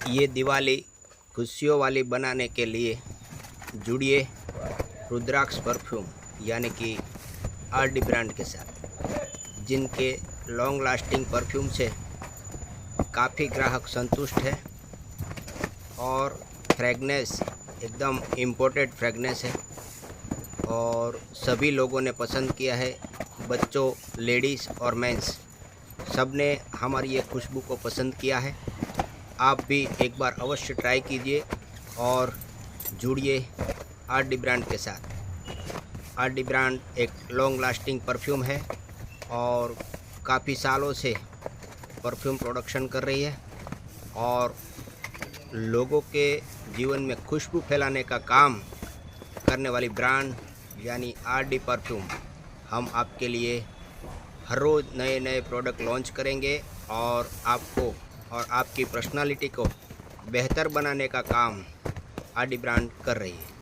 ये दिवाली खुशियों वाली बनाने के लिए जुड़िए रुद्राक्ष परफ्यूम यानी कि आरडी ब्रांड के साथ, जिनके लॉन्ग लास्टिंग परफ्यूम से काफ़ी ग्राहक संतुष्ट है और फ्रेगनेंस एकदम इम्पोर्टेड फ्रेगनेंस है और सभी लोगों ने पसंद किया है। बच्चों, लेडीज़ और मेंस सब ने हमारी ये खुशबू को पसंद किया है। आप भी एक बार अवश्य ट्राई कीजिए और जुड़िए आरडी ब्रांड के साथ। आरडी ब्रांड एक लॉन्ग लास्टिंग परफ्यूम है और काफ़ी सालों से परफ्यूम प्रोडक्शन कर रही है और लोगों के जीवन में खुशबू फैलाने का काम करने वाली ब्रांड यानी आरडी परफ्यूम। हम आपके लिए हर रोज़ नए नए प्रोडक्ट लॉन्च करेंगे और आपको और आपकी पर्सनालिटी को बेहतर बनाने का काम आरडी ब्रांड कर रही है।